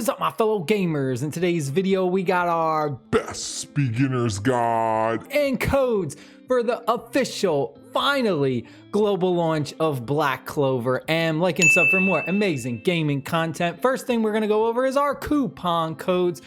What is up, my fellow gamers? In today's video, we got our best beginner's guide and codes for the official, finally, global launch of Black Clover M. Like and sub for more amazing gaming content. First thing we're gonna go over is our coupon codes.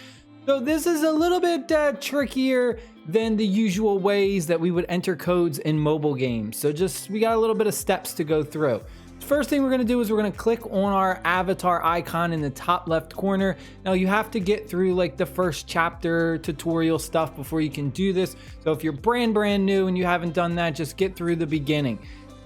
So this is a little bit trickier than the usual ways that we would enter codes in mobile games. So we got a little bit of steps to go through. First thing we're going to do is we're going to click on our avatar icon in the top left corner. Now you have to get through like the first chapter tutorial stuff before you can do this. So if you're brand new and you haven't done that, just get through the beginning.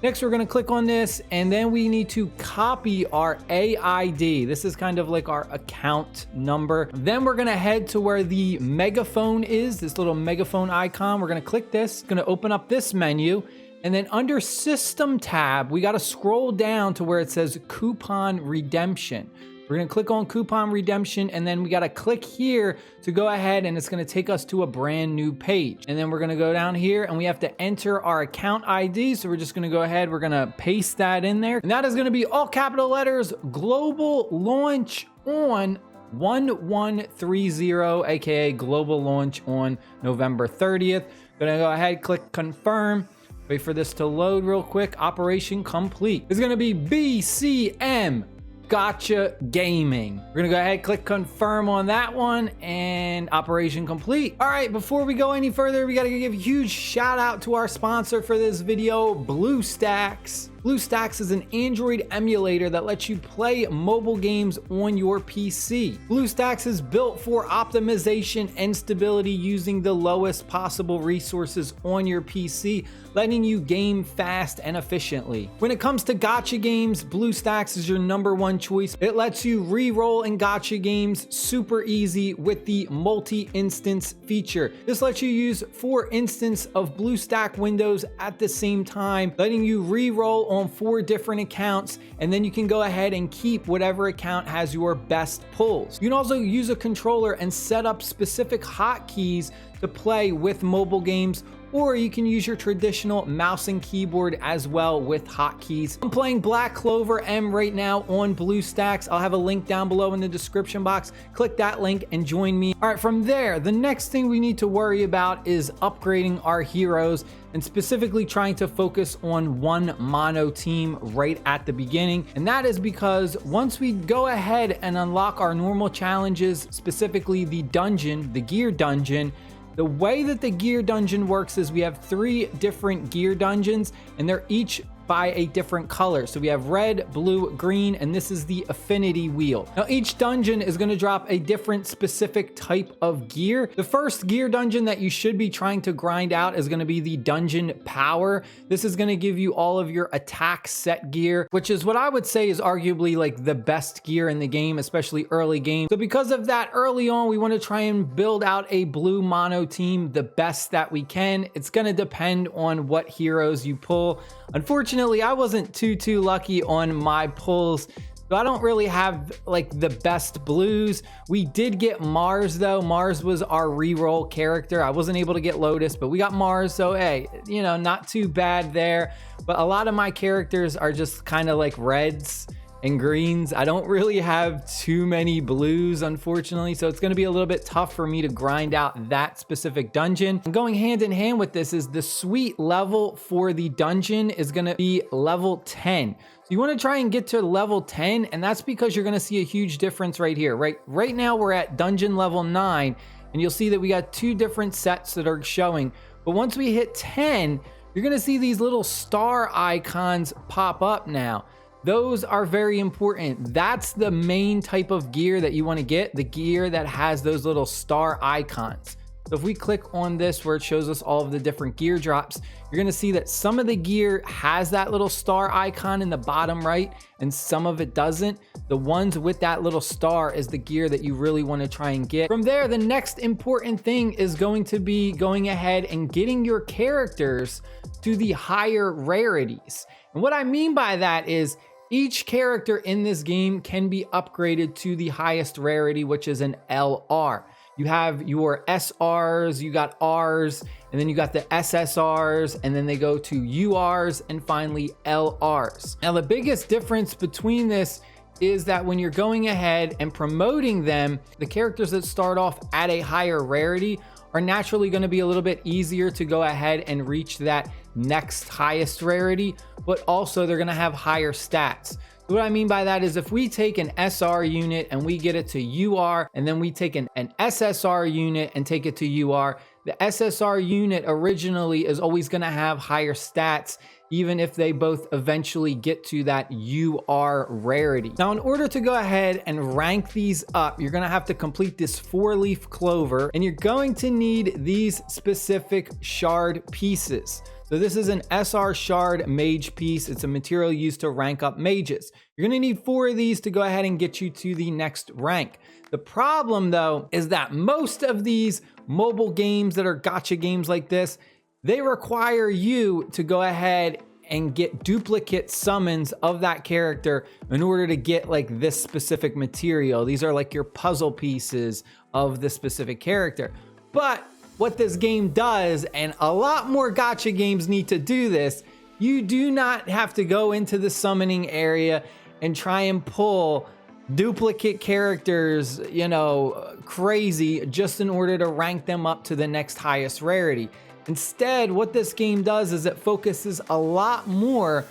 Next, we're going to click on this, and then we need to copy our AID. This is kind of like our account number. Then we're going to head to where the megaphone is, this little megaphone icon. We're going to click this. It's going to open up this menu. And then under System tab, we got to scroll down to where it says Coupon Redemption. We're going to click on Coupon Redemption, and then we got to click here to go ahead, and it's going to take us to a brand new page. And then we're going to go down here, and we have to enter our account ID. So we're just going to go ahead. We're going to paste that in there. And that is going to be all capital letters, global launch on 1130, aka global launch on November 30th. Going to go ahead, click confirm. Wait for this to load real quick. Operation complete. It's gonna be BCM Gacha Gaming. We're gonna go ahead, click confirm on that one, and operation complete. All right, before we go any further, we gotta give a huge shout out to our sponsor for this video, BlueStacks. BlueStacks is an Android emulator that lets you play mobile games on your PC. BlueStacks is built for optimization and stability using the lowest possible resources on your PC, letting you game fast and efficiently. When it comes to gacha games, BlueStacks is your #1 choice. It lets you re-roll in gacha games super easy with the multi-instance feature. This lets you use 4 instances of BlueStack windows at the same time, letting you re-roll on 4 different accounts, and then you can go ahead and keep whatever account has your best pulls. You can also use a controller and set up specific hotkeys to play with mobile games, or you can use your traditional mouse and keyboard as well with hotkeys. I'm playing Black Clover M right now on BlueStacks. I'll have a link down below in the description box. Click that link and join me. All right, from there, the next thing we need to worry about is upgrading our heroes, and specifically trying to focus on one mono team right at the beginning. And that is because once we go ahead and unlock our normal challenges, specifically the dungeon, the gear dungeon, the way that the gear dungeon works is we have 3 different gear dungeons, and they're each by a different color. So we have red, blue, green, and this is the affinity wheel. Now each dungeon is going to drop a different specific type of gear. The first gear dungeon that you should be trying to grind out is going to be the dungeon power. This is going to give you all of your attack set gear, which is what I would say is arguably like the best gear in the game, especially early game. So because of that, early on, we want to try and build out a blue mono team the best that we can. It's going to depend on what heroes you pull. Unfortunately, I wasn't too lucky on my pulls, so I don't really have like the best blues. We did get Mars though. Mars was our reroll character. I wasn't able to get Lotus, but we got Mars, so hey, you know, not too bad there. But a lot of my characters are just kind of like reds and greens. I don't really have too many blues, unfortunately, so it's going to be a little bit tough for me to grind out that specific dungeon. And going hand in hand with this is the sweet level for the dungeon is going to be level 10. So you want to try and get to level 10, and that's because you're going to see a huge difference right here. Right now we're at dungeon level 9, and you'll see that we got 2 different sets that are showing. But once we hit 10, you're going to see these little star icons pop up now. Those are very important. That's the main type of gear that you want to get, the gear that has those little star icons. So if we click on this where it shows us all of the different gear drops, you're going to see that some of the gear has that little star icon in the bottom right, and some of it doesn't. The ones with that little star is the gear that you really want to try and get. From there, the next important thing is going to be going ahead and getting your characters to the higher rarities. And what I mean by that is each character in this game can be upgraded to the highest rarity, which is an LR. You have your SRs, you got Rs, and then you got the SSRs, and then they go to URs, and finally LRs. Now, the biggest difference between this is that when you're going ahead and promoting them, the characters that start off at a higher rarity are naturally going to be a little bit easier to go ahead and reach that next highest rarity, but also they're going to have higher stats. So what I mean by that is if we take an SR unit and we get it to UR, and then we take an SSR unit and take it to UR, the SSR unit originally is always going to have higher stats, even if they both eventually get to that UR rarity. Now, in order to go ahead and rank these up, you're gonna have to complete this 4-leaf clover, and you're going to need these specific shard pieces. So this is an SR shard mage piece. It's a material used to rank up mages. You're gonna need 4 of these to go ahead and get you to the next rank. The problem though, is that most of these mobile games that are gacha games like this, they require you to go ahead and get duplicate summons of that character in order to get like this specific material. These are like your puzzle pieces of the specific character. But what this game does, and a lot more gacha games need to do this, you do not have to go into the summoning area and try and pull duplicate characters, you know, crazy, just in order to rank them up to the next highest rarity. Instead, what this game does is it focuses a lot more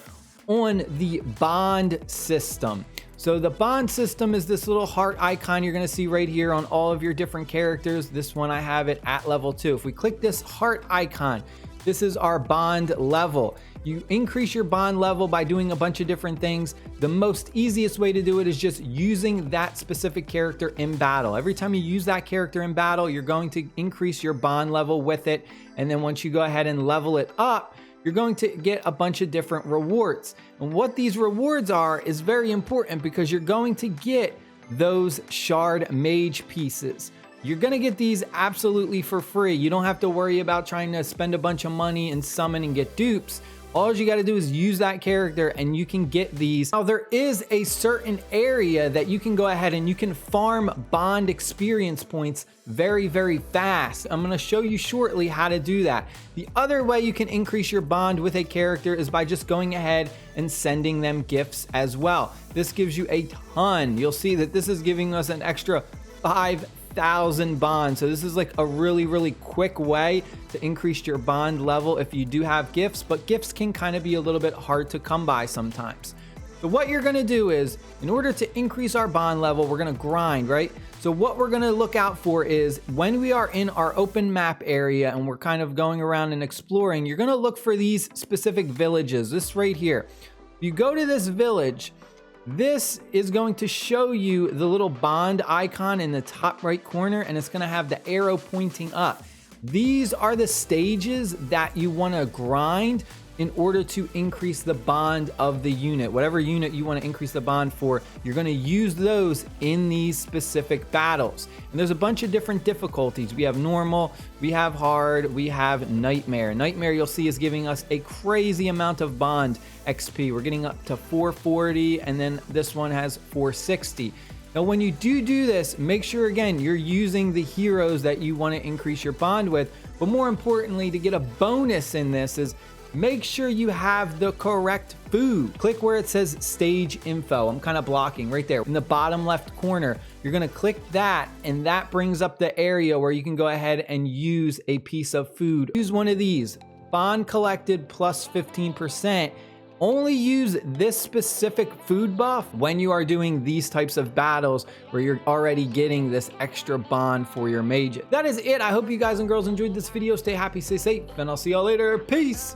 on the bond system. So the bond system is this little heart icon you're gonna see right here on all of your different characters. This one, I have it at level 2. If we click this heart icon, this is our bond level. You increase your bond level by doing a bunch of different things. The most easiest way to do it is just using that specific character in battle. Every time you use that character in battle, you're going to increase your bond level with it. And then once you go ahead and level it up, you're going to get a bunch of different rewards. And what these rewards are is very important because you're going to get those shard mage pieces. You're gonna get these absolutely for free. You don't have to worry about trying to spend a bunch of money and summon and get dupes. All you gotta do is use that character and you can get these. Now, there is a certain area that you can go ahead and you can farm bond experience points very, very fast. I'm gonna show you shortly how to do that. The other way you can increase your bond with a character is by just going ahead and sending them gifts as well. This gives you a ton. You'll see that this is giving us an extra 5,000 bonds. So this is like a really, really quick way to increase your bond level if you do have gifts, but gifts can kind of be a little bit hard to come by sometimes. So what you're gonna do is, in order to increase our bond level, we're gonna grind, right? So what we're gonna look out for is when we are in our open map area and we're kind of going around and exploring, you're gonna look for these specific villages. This right here. You go to this village, this is going to show you the little bond icon in the top right corner, and it's gonna have the arrow pointing up. These are the stages that you wanna grind in order to increase the bond of the unit. Whatever unit you wanna increase the bond for, you're gonna use those in these specific battles. And there's a bunch of different difficulties. We have normal, we have hard, we have nightmare. Nightmare, you'll see, is giving us a crazy amount of bond XP. We're getting up to 440, and then this one has 460. Now, when you do this, make sure, again, you're using the heroes that you wanna increase your bond with. But more importantly, to get a bonus in this is make sure you have the correct food. Click where it says stage info. I'm kind of blocking right there in the bottom left corner. You're gonna click that, and that brings up the area where you can go ahead and use a piece of food. Use one of these, bond collected plus 15%. Only use this specific food buff when you are doing these types of battles where you're already getting this extra bond for your mages. That is it. I hope you guys and girls enjoyed this video. Stay happy, stay safe, and I'll see y'all later. Peace.